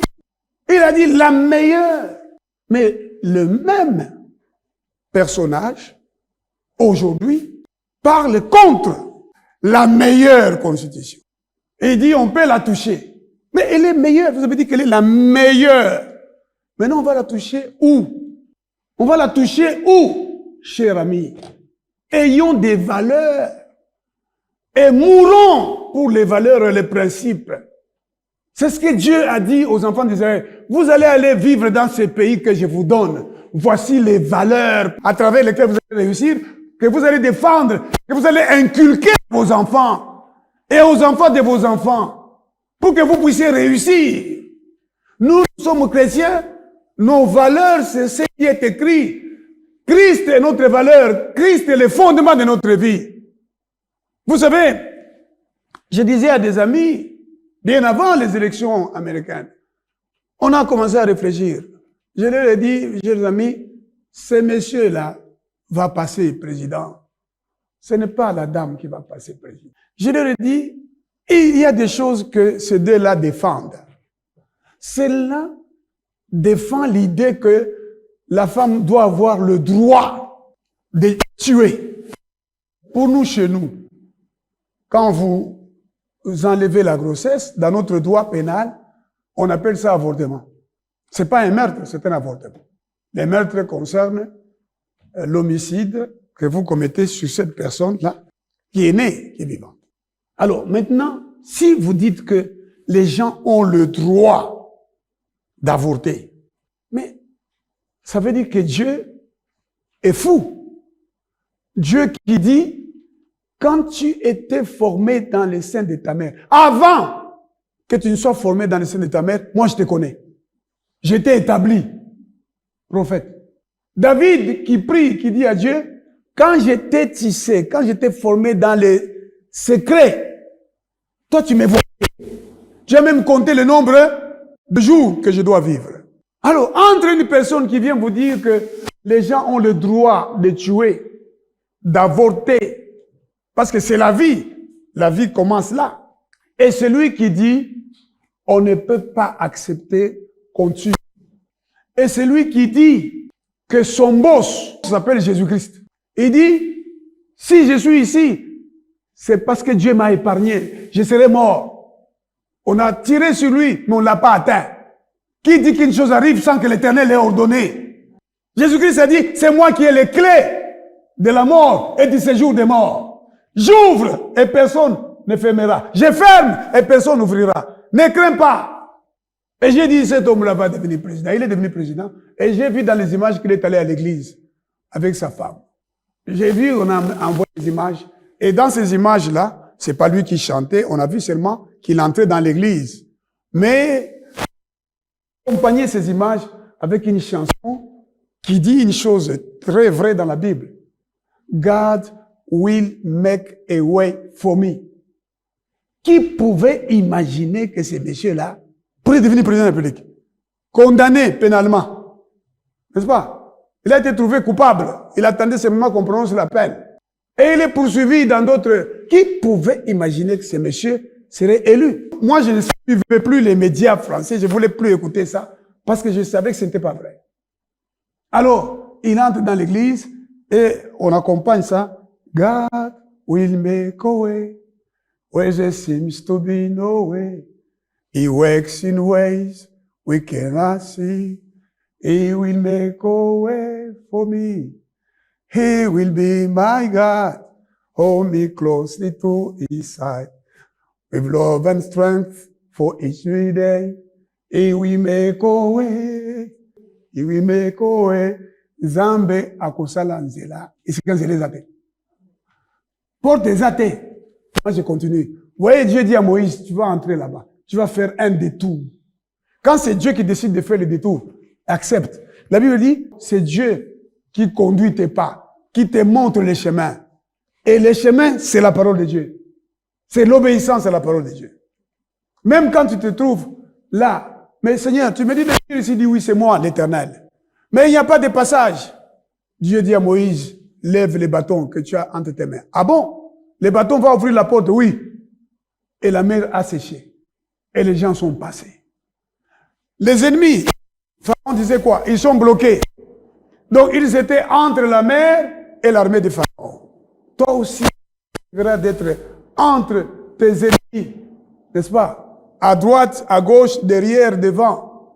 Il a dit la meilleure. Mais le même personnage, aujourd'hui, parle contre la meilleure Constitution. Et il dit, on peut la toucher. Mais elle est meilleure. Vous avez dit qu'elle est la meilleure. Maintenant, on va la toucher où? On va la toucher où, cher ami? Ayons des valeurs et mourons pour les valeurs et les principes. C'est ce que Dieu a dit aux enfants d'Israël. Vous allez aller vivre dans ce pays que je vous donne. Voici les valeurs à travers lesquelles vous allez réussir, que vous allez défendre, que vous allez inculquer à vos enfants et aux enfants de vos enfants pour que vous puissiez réussir. Nous sommes chrétiens, nos valeurs, c'est ce qui est écrit. Christ est notre valeur, Christ est le fondement de notre vie. Vous savez, je disais à des amis, bien avant les élections américaines, on a commencé à réfléchir. Je leur ai dit, chers amis, ce monsieur-là va passer président. Ce n'est pas la dame qui va passer président. Je leur ai dit, il y a des choses que ces deux-là défendent. Celle-là défend l'idée que la femme doit avoir le droit de tuer. Pour nous, chez nous, quand vous enlevez la grossesse, dans notre droit pénal, on appelle ça avortement. C'est pas un meurtre, c'est un avortement. Les meurtres concernent l'homicide que vous commettez sur cette personne-là, qui est née, qui est vivante. Alors, maintenant, si vous dites que les gens ont le droit d'avorter, mais ça veut dire que Dieu est fou. Dieu qui dit, quand tu étais formé dans le sein de ta mère, avant que tu ne sois formé dans le sein de ta mère, moi je te connais. J'étais établi, prophète. David qui prie, qui dit à Dieu, quand j'étais tissé, quand j'étais formé dans les secrets, toi tu me vois. Tu as même compté le nombre de jours que je dois vivre. Alors, entre une personne qui vient vous dire que les gens ont le droit de tuer, d'avorter, parce que c'est la vie commence là. Et celui qui dit, on ne peut pas accepter qu'on tue. Et celui qui dit que son boss s'appelle Jésus-Christ. Il dit, si je suis ici, c'est parce que Dieu m'a épargné. Je serai mort. On a tiré sur lui, mais on ne l'a pas atteint. Qui dit qu'une chose arrive sans que l'Éternel l'ait ordonné? Jésus-Christ a dit, c'est moi qui ai les clés de la mort et du séjour des morts. J'ouvre et personne ne fermera. Je ferme et personne n'ouvrira. Ne crains pas. Et j'ai dit, cet homme-là va devenir président. Il est devenu président. Et j'ai vu dans les images qu'il est allé à l'église avec sa femme. J'ai vu, on a envoyé des images. Et dans ces images-là, c'est pas lui qui chantait. On a vu seulement qu'il entrait dans l'église. Mais, accompagner ces images avec une chanson qui dit une chose très vraie dans la Bible. God will make a way for me. Qui pouvait imaginer que ces messieurs-là pourraient devenir président de la République? Condamné pénalement. N'est-ce pas? Il a été trouvé coupable. Il attendait seulement qu'on prononce la peine. Et il est poursuivi dans d'autres. Qui pouvait imaginer que ces messieurs seraient élus? Moi, je ne suivais plus les médias français. Je ne voulais plus écouter ça parce que je savais que ce n'était pas vrai. Alors, il entre dans l'église et on accompagne ça. God will make a way where there seems to be no way. He works in ways we cannot see. He will make a way for me. He will be my God. Hold me closely to his side. With love and strength for each new day. He will make a way. He will make a way. Zambe akosala nzela. Isikanzele zate. Porte des athées. Moi, je continue. Vous voyez, Dieu dit à Moïse, tu vas entrer là-bas. Tu vas faire un détour. Quand c'est Dieu qui décide de faire le détour, accepte. La Bible dit, c'est Dieu qui conduit tes pas, qui te montre les chemins. Et les chemins, c'est la parole de Dieu. C'est l'obéissance à la parole de Dieu. Même quand tu te trouves là, mais Seigneur, tu me dis de venir ici, dit oui, c'est moi, l'Éternel. Mais il n'y a pas de passage. Dieu dit à Moïse, lève les bâtons que tu as entre tes mains. Ah bon? Les bâtons vont ouvrir la porte, oui. Et la mer a séché. Et les gens sont passés. Les ennemis, Pharaon disait quoi? Ils sont bloqués. Donc ils étaient entre la mer et l'armée de Pharaon. Toi aussi, tu verras d'être entre tes ennemis, n'est-ce pas? À droite, à gauche, derrière, devant.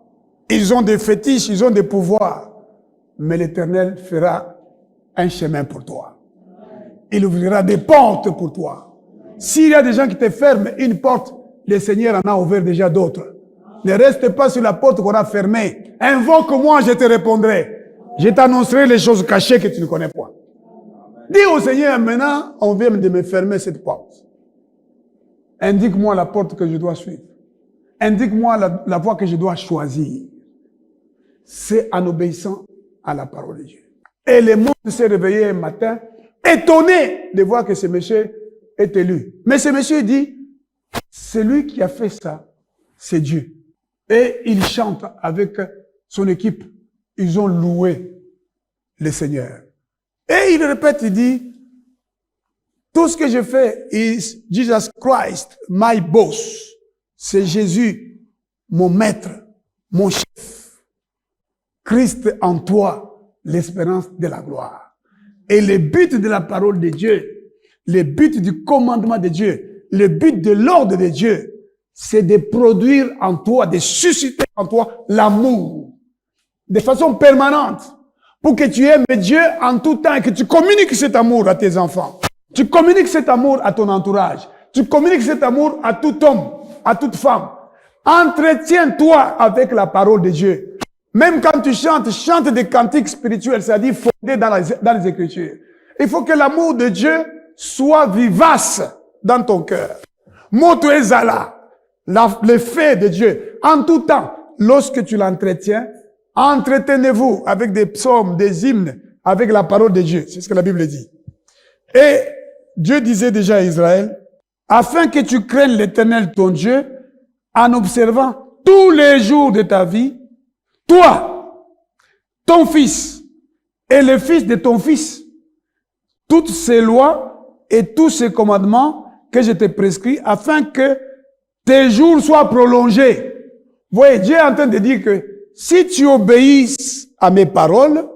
Ils ont des fétiches, ils ont des pouvoirs. Mais l'Éternel fera un chemin pour toi. Il ouvrira des portes pour toi. S'il y a des gens qui te ferment une porte, le Seigneur en a ouvert déjà d'autres. Ne reste pas sur la porte qu'on a fermée. Invoque-moi, je te répondrai. Je t'annoncerai les choses cachées que tu ne connais pas. Dis au Seigneur, maintenant, on vient de me fermer cette porte. Indique-moi la porte que je dois suivre. Indique-moi la voie que je dois choisir. C'est en obéissant à la parole de Dieu. Et le monde s'est réveillé un matin, étonné de voir que ce monsieur est élu. Mais ce monsieur dit, celui qui a fait ça, c'est Dieu. Et il chante avec son équipe. Ils ont loué le Seigneur. Et il répète, il dit, Tout ce que je fais is Jesus Christ, my boss. C'est Jésus, mon maître, mon chef. Christ en toi, l'espérance de la gloire. Et le but de la parole de Dieu, le but du commandement de Dieu, le but de l'ordre de Dieu, c'est de produire en toi, de susciter en toi l'amour de façon permanente pour que tu aimes Dieu en tout temps et que tu communiques cet amour à tes enfants. Tu communiques cet amour à ton entourage. Tu communiques cet amour à tout homme, à toute femme. Entretiens-toi avec la parole de Dieu. Même quand tu chantes, chante des cantiques spirituels, c'est-à-dire fondés dans les Écritures. Il faut que l'amour de Dieu soit vivace dans ton cœur. Moto ezala, l'effet de Dieu, en tout temps, lorsque tu l'entretiens, entretenez-vous avec des psaumes, des hymnes, avec la parole de Dieu. C'est ce que la Bible dit. Et Dieu disait déjà à Israël, afin que tu craignes l'Éternel ton Dieu, en observant tous les jours de ta vie, toi, ton fils et le fils de ton fils, toutes ces lois et tous ces commandements que je t'ai prescrits, afin que tes jours soient prolongés. Vous voyez, Dieu est en train de dire que si tu obéis à mes paroles,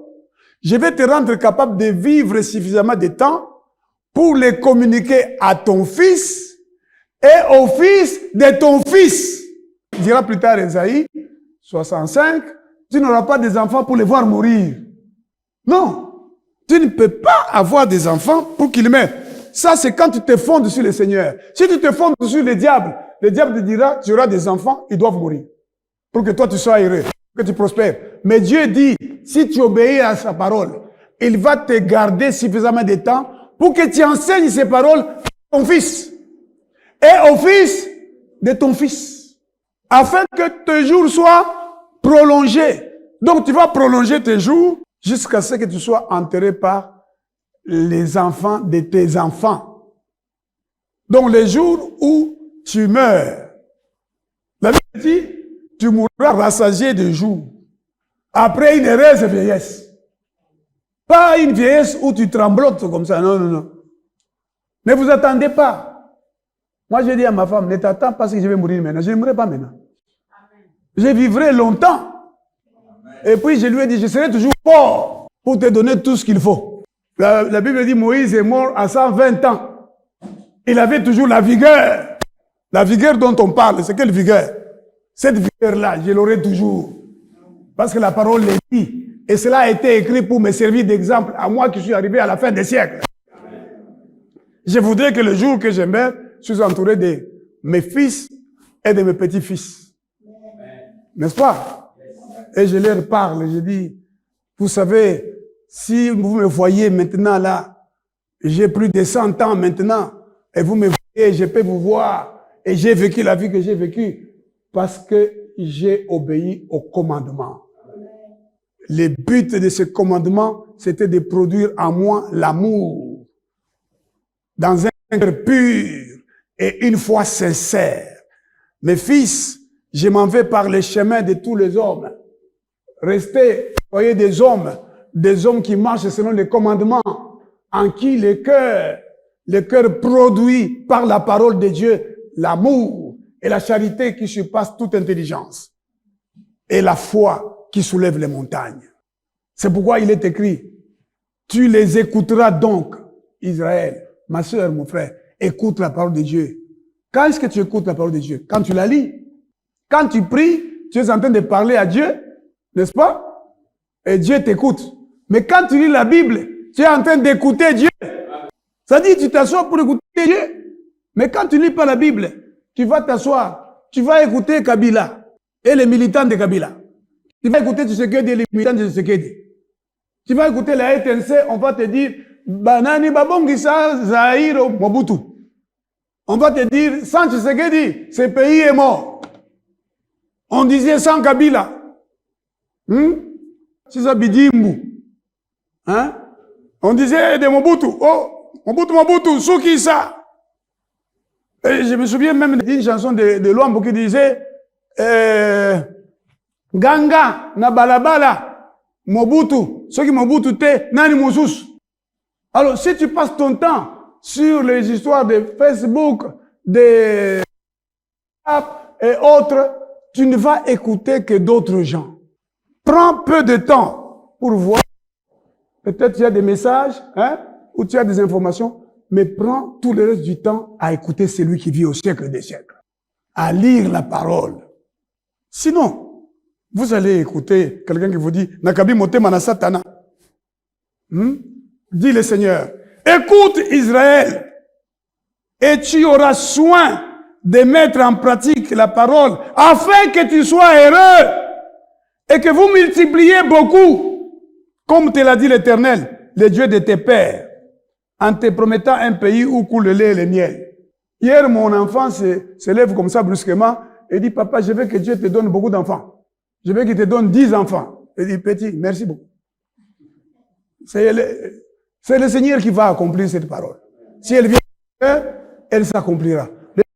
je vais te rendre capable de vivre suffisamment de temps pour les communiquer à ton fils et au fils de ton fils. Il dira plus tard Ésaïe 65, tu n'auras pas des enfants pour les voir mourir. Non, tu ne peux pas avoir des enfants pour qu'ils meurent. Ça, c'est quand tu te fondes sur le Seigneur. Si tu te fondes sur le diable te dira, tu auras des enfants, ils doivent mourir. Pour que toi, tu sois heureux, que tu prospères. Mais Dieu dit, si tu obéis à sa parole, il va te garder suffisamment de temps pour que tu enseignes ces paroles à ton fils et au fils de ton fils, afin que tes jours soient prolongés. Donc, tu vas prolonger tes jours jusqu'à ce que tu sois enterré par les enfants de tes enfants. Donc, les jours où tu meurs, la Bible dit, tu mourras rassasié de jours, après une heureuse vieillesse. Pas une vieillesse où tu tremblotes comme ça, non, non, non. Ne vous attendez pas. Moi, j'ai dit à ma femme, ne t'attends pas parce que je vais mourir maintenant. Je ne mourrai pas maintenant. Je vivrai longtemps. Et puis, je lui ai dit, je serai toujours fort pour te donner tout ce qu'il faut. La Bible dit, Moïse est mort à 120 ans. Il avait toujours la vigueur. La vigueur dont on parle, c'est quelle vigueur? Cette vigueur-là, je l'aurai toujours. Parce que la parole l'est dit. Et cela a été écrit pour me servir d'exemple à moi qui suis arrivé à la fin des siècles. Je voudrais que le jour que je meurs, je suis entouré de mes fils et de mes petits-fils. N'est-ce pas? Et je leur parle, je dis, vous savez, si vous me voyez maintenant là, j'ai plus de 100 ans maintenant, et vous me voyez, je peux vous voir, et j'ai vécu la vie que j'ai vécue, parce que j'ai obéi au commandement. Le but de ce commandement, c'était de produire en moi l'amour, dans un cœur pur et une foi sincère. Mes fils, je m'en vais par les chemins de tous les hommes. Restez, soyez des hommes qui marchent selon les commandements, en qui le cœur produit par la parole de Dieu l'amour et la charité qui surpasse toute intelligence et la foi qui soulève les montagnes. C'est pourquoi il est écrit, tu les écouteras donc, Israël, ma sœur, mon frère, écoute la parole de Dieu. Quand est-ce que tu écoutes la parole de Dieu? Quand tu la lis. Quand tu pries, tu es en train de parler à Dieu, n'est-ce pas? Et Dieu t'écoute. Mais quand tu lis la Bible, tu es en train d'écouter Dieu. Ça dit, tu t'assois pour écouter Dieu. Mais quand tu lis pas la Bible, tu vas t'asseoir, tu vas écouter Kabila et les militants de Kabila. Tu vas écouter Tshisekedi et les militants de Tshisekedi. Tu vas écouter la RTNC, on va te dire, Banani Babongisa Zahir Mobutu. On va te dire, sans Tshisekedi, ce pays est mort. On disait sans Kabila. C'est ça Bidimbu. Hein? On disait de Mobutu. Oh, Mobutu, Soukisa. Et je me souviens même d'une chanson de Luambo qui disait, Ganga, na balabala, Mobutu, ceux qui Mobutu te, nani Moussous. Alors, si tu passes ton temps sur les histoires de Facebook, de app et autres, tu ne vas écouter que d'autres gens. Prends peu de temps pour voir. Peut-être tu as des messages, ou tu as des informations, mais prends tout le reste du temps à écouter celui qui vit au siècle des siècles, à lire la parole. Sinon, vous allez écouter quelqu'un qui vous dit « Nakabi motema na satana ». Dit le Seigneur, écoute Israël, et tu auras soin de mettre en pratique la parole, afin que tu sois heureux, et que vous multipliez beaucoup, comme te l'a dit l'Éternel, le Dieu de tes pères, en te promettant un pays où coule le lait et le miel. Hier, mon enfant se lève comme ça brusquement, et dit, papa, je veux que Dieu te donne beaucoup d'enfants. Je veux qu'il te donne 10 enfants. Il dit, petit, merci beaucoup. C'est le Seigneur qui va accomplir cette parole. Si elle vient, elle s'accomplira.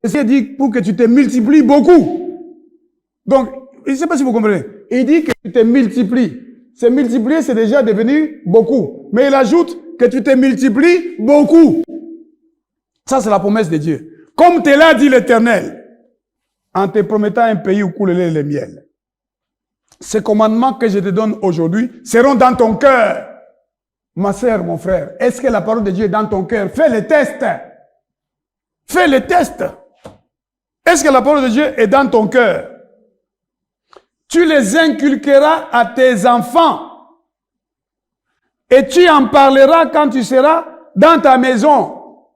Le Seigneur dit pour que tu te multiplies beaucoup. Donc, je ne sais pas si vous comprenez. Il dit que tu te multiplies. Se multiplier, c'est déjà devenu beaucoup. Mais il ajoute que tu te multiplies beaucoup. Ça, c'est la promesse de Dieu. Comme te l'a dit l'Éternel, en te promettant un pays où coule le lait et le miel. Ces commandements que je te donne aujourd'hui seront dans ton cœur. Ma sœur, mon frère, est-ce que la parole de Dieu est dans ton cœur? Fais le test. Fais le test. Est-ce que la parole de Dieu est dans ton cœur? Tu les inculqueras à tes enfants. Et tu en parleras quand tu seras dans ta maison.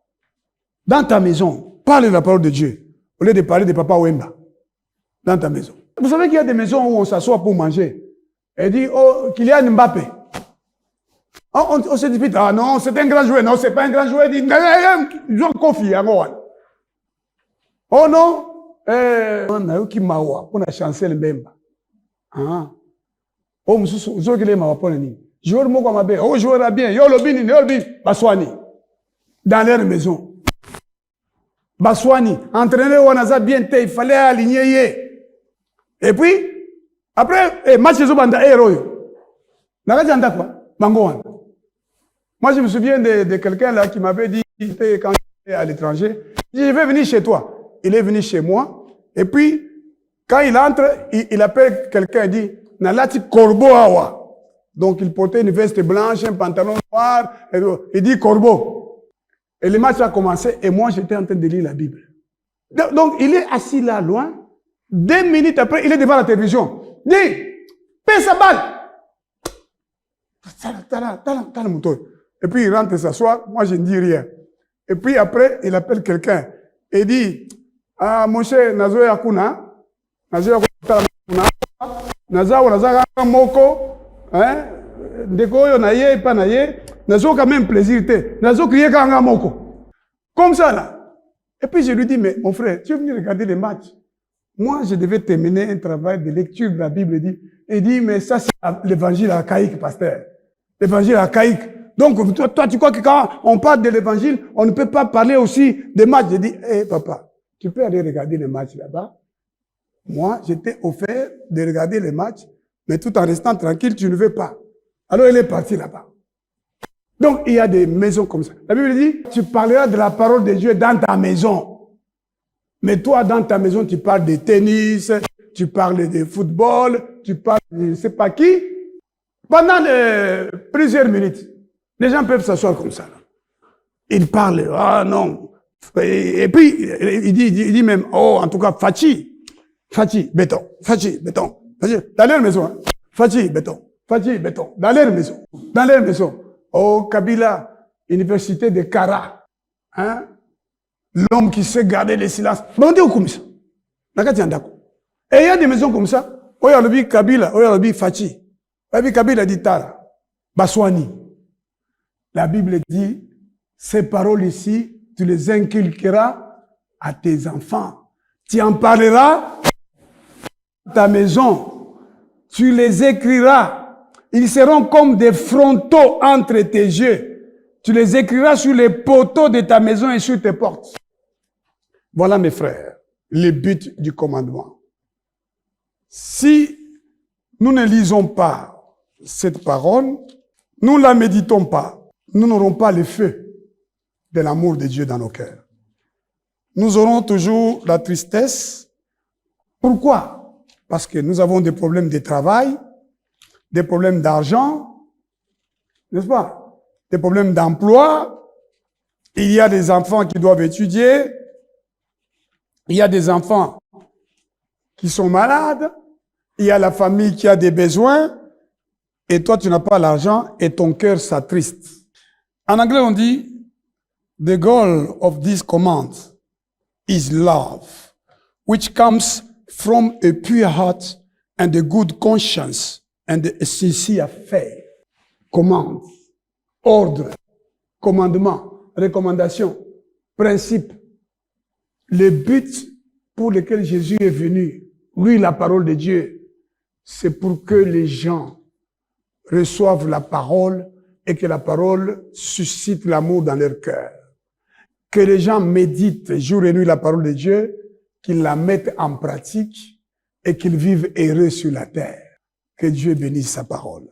Dans ta maison. Parle de la parole de Dieu. Au lieu de parler de Papa Wemba. Dans ta maison. Vous savez qu'il y a des maisons où on s'assoit pour manger. Et dit, oh, Kylian Mbappé. On se dispute, ah non, c'est un grand joueur, non, c'est pas un grand joueur, dit, ils ont confié à moi. Oh non, on a eu qui mawa, pour la chancer le Mbemba. Ah. Oh, monsieur, vous avez mawa pour le joueur moko mabe, oh, joueur a bien, yo lobini, baswani. Dans leur maison. Baswani, entraîneur Wanaza bien, il fallait aligner. Et puis, après, match de Zobanda, héros. N'a pas dit quoi? Bangoan. Moi, je me souviens de quelqu'un là qui m'avait dit, quand j'étais à l'étranger, je vais venir chez toi. Il est venu chez moi. Et puis, quand il entre, il appelle quelqu'un, il dit, Nalati Corbeau Awa. Donc, il portait une veste blanche, un pantalon noir. Il dit Corbeau. Et le match a commencé et moi, j'étais en train de lire la Bible. Donc, il est assis là, loin. 2 minutes après, il est devant la télévision. Il dit, paie sa balle. Et puis il rentre s'asseoir, moi je ne dis rien. Et puis après, il appelle quelqu'un et dit, ah mon cher, Nazo Yakuna, Nazo Yakuna, Nazo Moko, Ndeko yo naye, pas naye, Nazo quand même plaisir, Nazo crier Kanga Moko. Comme ça là. Et puis je lui dis, mais mon frère, tu es venu regarder les matchs. Moi, je devais terminer un travail de lecture de la Bible. Il dit, mais ça c'est l'évangile archaïque, pasteur. L'évangile archaïque. Donc, toi, tu crois que quand on parle de l'évangile, on ne peut pas parler aussi des matchs. Je dis, papa, tu peux aller regarder les matchs là-bas. Moi, j'étais offert de regarder les matchs, mais tout en restant tranquille, tu ne veux pas. Alors, il est parti là-bas. Donc, il y a des maisons comme ça. La Bible dit, tu parleras de la parole de Dieu dans ta maison. Mais toi, dans ta maison, tu parles de tennis, tu parles de football, tu parles de je ne sais pas qui. Pendant plusieurs minutes, les gens peuvent s'asseoir comme ça. Ils parlent, ah non. Et puis, il dit même, oh, en tout cas, Fachi, béton, dans leur maison, hein. Fachi, béton, dans leur maison. Oh, Kabila, université de Kara, hein. L'homme qui sait garder le silence. Mais on dit comme ça. Et il y a des maisons comme ça. Oh, il y a le Kabila, oh, il y a le Fachi. Et Kabila dit Tara, Baswani. La Bible dit, ces paroles ici, tu les inculqueras à tes enfants. Tu en parleras à ta maison. Tu les écriras. Ils seront comme des frontaux entre tes yeux. Tu les écriras sur les poteaux de ta maison et sur tes portes. Voilà, mes frères, le but du commandement. Si nous ne lisons pas cette parole, nous ne la méditons pas, nous n'aurons pas le feu. de l'amour de Dieu dans nos cœurs. Nous aurons toujours la tristesse. Pourquoi? Parce que nous avons des problèmes de travail, des problèmes d'argent, n'est-ce pas? Des problèmes d'emploi. Il y a des enfants qui doivent étudier. Il y a des enfants qui sont malades. Il y a la famille qui a des besoins. Et toi, tu n'as pas l'argent et ton cœur s'attriste. En anglais, on dit, the goal of this command is love, which comes from a pure heart and a good conscience and a sincere faith. Commande, ordre, commandement, recommandation, principe. Le but pour lequel Jésus est venu, lui, la parole de Dieu, c'est pour que les gens reçoivent la parole et que la parole suscite l'amour dans leur cœur. Que les gens méditent jour et nuit la parole de Dieu, qu'ils la mettent en pratique et qu'ils vivent heureux sur la terre. Que Dieu bénisse sa parole.